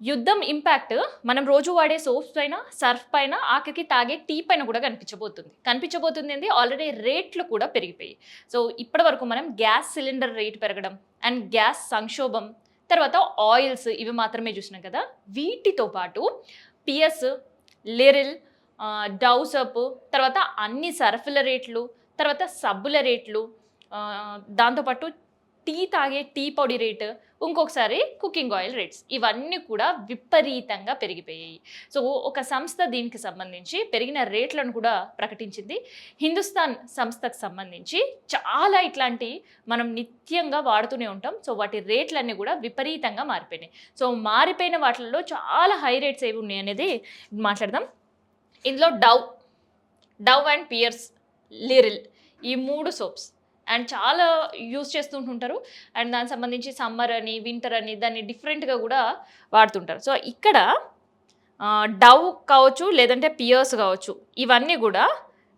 యుద్ధం ఇంపాక్ట్ మనం రోజు వాడే సోప్స్ పైన, సర్ఫ్ పైన, ఆఖరికి తాగే టీ పైన కూడా కనిపించబోతుంది ఏంది ఆల్రెడీ రేట్లు కూడా పెరిగిపోయాయి. సో ఇప్పటి వరకు మనం గ్యాస్ సిలిండర్ రేట్ పెరగడం అండ్ గ్యాస్ సంక్షోభం, తర్వాత ఆయిల్స్ ఇవి మాత్రమే చూసినాం కదా. వీటితో పాటు పిఎస్, లిరిల్, డవ్ సోప్, తర్వాత అన్ని సర్ఫుల రేట్లు, తర్వాత సబ్బుల రేట్లు, దాంతోపాటు టీ తాగే టీ పొడి రేటు, ఇంకొకసారి కుకింగ్ ఆయిల్ రేట్స్, ఇవన్నీ కూడా విపరీతంగా పెరిగిపోయాయి. సో ఒక సంస్థ దీనికి సంబంధించి పెరిగిన రేట్లను కూడా ప్రకటించింది. హిందుస్థాన్ సంస్థకు సంబంధించి చాలా ఇట్లాంటి మనం నిత్యంగా వాడుతూనే ఉంటాం. సో వాటి రేట్లన్నీ కూడా విపరీతంగా మారిపోయినాయి. సో మారిపోయిన వాటిల్లో చాలా హై రేట్స్ ఏవి ఉన్నాయి అనేది మాట్లాడదాం. ఇందులో డవ్ అండ్ పియర్స్, లిరిల్, ఈ 3 సోప్స్ అండ్ చాలా యూజ్ చేస్తుంటుంటారు. అండ్ దానికి సంబంధించి సమ్మర్ అని, వింటర్ అని దాన్ని డిఫరెంట్గా కూడా వాడుతుంటారు. సో ఇక్కడ డవ్ కావచ్చు, లేదంటే పియర్స్ కావచ్చు, ఇవన్నీ కూడా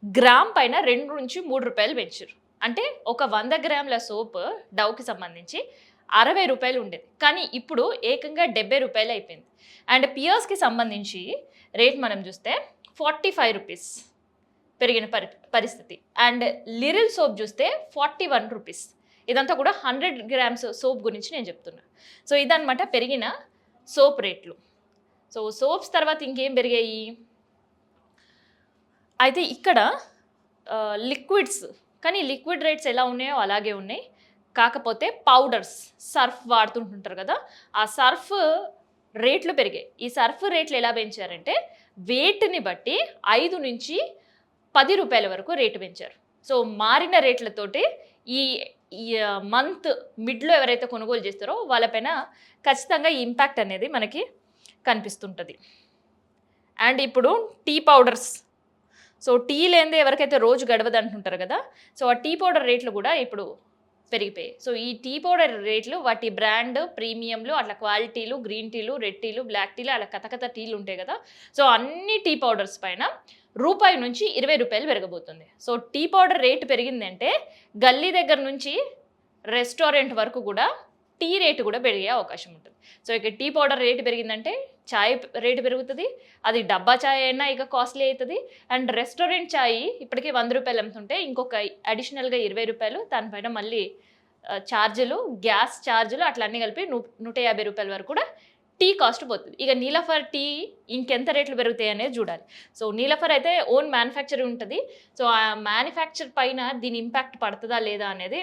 గ్రామ్ పైన 2 నుంచి 3 రూపాయలు పెంచారు. అంటే ఒక 100 గ్రాముల సోప్ డవ్కి సంబంధించి 60 రూపాయలు ఉండేది, కానీ ఇప్పుడు ఏకంగా 70 రూపాయలు అయిపోయింది. అండ్ పియర్స్కి సంబంధించి రేట్ మనం చూస్తే 45 రూపీస్ పెరిగిన పరిస్థితి. అండ్ లిరిల్ సోప్ చూస్తే 41 రూపీస్. ఇదంతా కూడా 100 గ్రామ్స్ సోప్ గురించి నేను చెప్తున్నా. సో ఇదనమాట పెరిగిన సోప్ రేట్లు. సో సోప్స్ తర్వాత ఇంకేం పెరిగాయి అయితే ఇక్కడ లిక్విడ్స్, కానీ లిక్విడ్ రేట్స్ ఎలా ఉన్నాయో అలాగే ఉన్నాయి. కాకపోతే పౌడర్స్, సర్ఫ్ వాడుతుంటుంటారు కదా, ఆ సర్ఫ్ రేట్లు పెరిగాయి. ఈ సర్ఫ్ రేట్లు ఎలా పెంచారంటే వెయిట్ని బట్టి 5 నుంచి 10 రూపాయల వరకు రేటు పెంచారు. సో మారిన రేట్లతోటి ఈ మంత్ మిడ్లో ఎవరైతే కొనుగోలు చేస్తారో వాళ్ళపైన ఖచ్చితంగా ఈ ఇంపాక్ట్ అనేది మనకి కనిపిస్తుంటుంది. అండ్ ఇప్పుడు టీ పౌడర్స్, సో టీ లేనిదే ఎవరికైతే రోజు గడవదు అంటుంటారు కదా, సో ఆ టీ పౌడర్ రేట్లు కూడా ఇప్పుడు పెరిగిపోయాయి. సో ఈ టీ పౌడర్ రేట్లు వాటి బ్రాండ్, ప్రీమియంలు, అట్లా క్వాలిటీలు, గ్రీన్ టీలు, రెడ్ టీలు, బ్లాక్ టీలు, అలా కథ టీలు ఉంటాయి కదా. సో అన్ని టీ పౌడర్స్ పైన రూపాయి నుంచి 20 రూపాయలు పెరగబోతుంది. సో టీ పౌడర్ రేటు పెరిగిందంటే గల్లీ దగ్గర నుంచి రెస్టారెంట్ వరకు కూడా టీ రేటు కూడా పెరిగే అవకాశం ఉంటుంది. సో ఇక టీ పౌడర్ రేటు పెరిగిందంటే ఛాయ్ రేటు పెరుగుతుంది. అది డబ్బా ఛాయ్ అయినా ఇక కాస్ట్లీ అవుతుంది. అండ్ రెస్టారెంట్ ఛాయ్ ఇప్పటికే 100 రూపాయలు అమ్ముతుంటే ఇంకొక అడిషనల్గా 20 రూపాయలు, దానిపైన మళ్ళీ ఛార్జీలు, గ్యాస్ ఛార్జీలు, అట్లా అన్నీ కలిపి 150 రూపాయల వరకు కూడా టీ కాస్ట్ పోతుంది. ఇక నీలఫర్ టీ ఇంకెంత రేట్లు పెరుగుతాయి అనేది చూడాలి. సో నీలఫర్ అయితే ఓన్ మ్యానుఫ్యాక్చర్ ఉంటుంది. సో ఆ మ్యానుఫ్యాక్చర్ పైన దీని ఇంపాక్ట్ పడుతుందా లేదా అనేది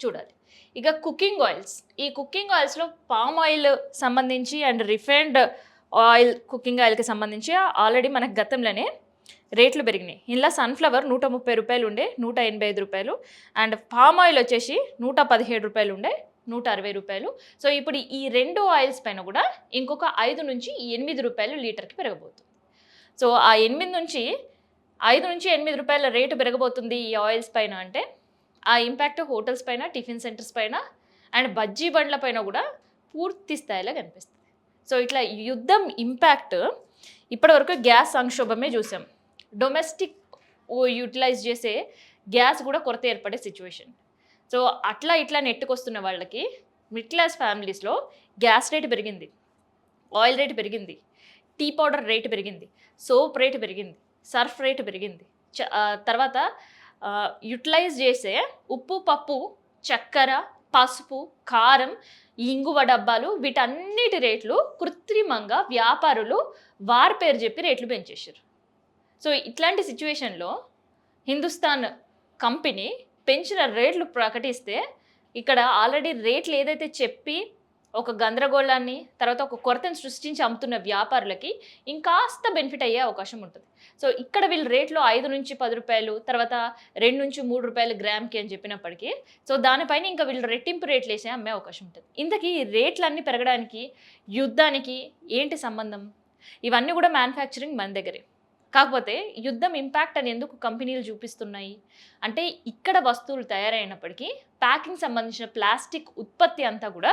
చూడాలి. ఇక కుకింగ్ ఆయిల్స్, ఈ కుకింగ్ ఆయిల్స్లో పామ్ ఆయిల్ సంబంధించి అండ్ రిఫైన్డ్ ఆయిల్, కుకింగ్ ఆయిల్కి సంబంధించి ఆల్రెడీ మనకు గతంలోనే రేట్లు పెరిగినాయి. ఇలా సన్ఫ్లవర్ 130 రూపాయలు ఉండే 185 రూపాయలు, అండ్ పామ్ ఆయిల్ వచ్చేసి 117 రూపాయలు ఉండే 160 రూపాయలు. సో ఇప్పుడు ఈ 2 ఆయిల్స్ పైన కూడా ఇంకొక 5 నుంచి 8 రూపాయలు లీటర్కి పెరగబోతుంది. సో ఆ 5 నుంచి 8 రూపాయల రేటు పెరగబోతుంది ఈ ఆయిల్స్ పైన అంటే ఆ ఇంపాక్ట్ హోటల్స్ పైన, టిఫిన్ సెంటర్స్ పైన అండ్ బజ్జీ బండ్ల పైన కూడా పూర్తి స్థాయిలో కనిపిస్తుంది. సో ఇట్లా యుద్ధం ఇంపాక్ట్ ఇప్పటివరకు గ్యాస్ సంక్షోభమే చూసాం. డొమెస్టిక్ యూటిలైజ్ చేసే గ్యాస్ కూడా కొరత ఏర్పడే సిచ్యువేషన్. సో అట్లా ఇట్లా నెట్టుకొస్తున్న వాళ్ళకి మిడిల్ క్లాస్ ఫ్యామిలీస్లో గ్యాస్ రేటు పెరిగింది, ఆయిల్ రేటు పెరిగింది, టీ పౌడర్ రేటు పెరిగింది, సోప్ రేటు పెరిగింది, సర్ఫ్ రేటు పెరిగింది, తర్వాత యూటిలైజ్ చేసే ఉప్పు, పప్పు, చక్కెర, పసుపు, కారం, ఇంగువ డబ్బాలు, వీటన్నిటి రేట్లు కృత్రిమంగా వ్యాపారులు వారి పేరు చెప్పి రేట్లు పెంచేశారు. సో ఇట్లాంటి సిచ్యువేషన్లో హిందుస్థాన్ కంపెనీ పెంచిన రేట్లు ప్రకటిస్తే ఇక్కడ ఆల్రెడీ రేట్లు ఏదైతే చెప్పి ఒక గందరగోళాన్ని, తర్వాత ఒక కొరతను సృష్టించి అమ్ముతున్న వ్యాపారులకి ఇంకాస్త బెనిఫిట్ అయ్యే అవకాశం ఉంటుంది. సో ఇక్కడ వీళ్ళు రేట్లో 5 నుంచి 10 రూపాయలు, తర్వాత 2 నుంచి 3 రూపాయలు గ్రామ్కి అని చెప్పినప్పటికీ సో దానిపైన ఇంకా వీళ్ళు రెట్టింపు రేట్లు వేసే అమ్మే అవకాశం ఉంటుంది. ఇంతకీ ఈ రేట్లన్నీ పెరగడానికి యుద్ధానికి ఏంటి సంబంధం? ఇవన్నీ కూడా మ్యానుఫ్యాక్చరింగ్ మన దగ్గరే. కాకపోతే యుద్ధం ఇంపాక్ట్ అని ఎందుకు కంపెనీలు చూపిస్తున్నాయి అంటే ఇక్కడ వస్తువులు తయారైనప్పటికీ ప్యాకింగ్ సంబంధించిన ప్లాస్టిక్ ఉత్పత్తి అంతా కూడా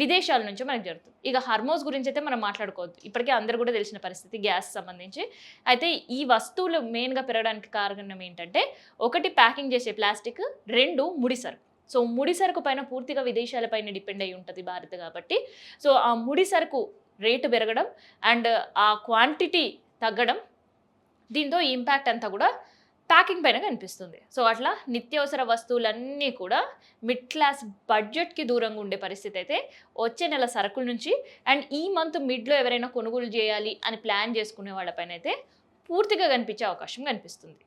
విదేశాల నుంచి మనకు జరుగుతుంది. ఇక హార్మోస్ గురించి అయితే మనం మాట్లాడుకోవద్దు, ఇప్పటికే అందరూ కూడా తెలిసిన పరిస్థితి గ్యాస్ సంబంధించి. అయితే ఈ వస్తువులు మెయిన్గా పెరగడానికి కారణం ఏంటంటే ఒకటి ప్యాకింగ్ చేసే ప్లాస్టిక్, 2 ముడి సరుకు. సో ముడి సరుకు పైన పూర్తిగా విదేశాల పైన డిపెండ్ అయి ఉంటుంది భారత్ కాబట్టి. సో ఆ ముడి సరుకు రేటు పెరగడం అండ్ ఆ క్వాంటిటీ తగ్గడం, దీంతో ఈ ఇంపాక్ట్ అంతా కూడా ప్యాకింగ్ పైన కనిపిస్తుంది. సో అట్లా నిత్యావసర వస్తువులన్నీ కూడా మిడ్ క్లాస్ బడ్జెట్కి దూరంగా ఉండే పరిస్థితి అయితే వచ్చే నెల సరుకుల నుంచి అండ్ ఈ మంత్ మిడ్లో ఎవరైనా కొనుగోలు చేయాలి అని ప్లాన్ చేసుకునే వాళ్ళపైన అయితే పూర్తిగా కనిపించే అవకాశం కనిపిస్తుంది.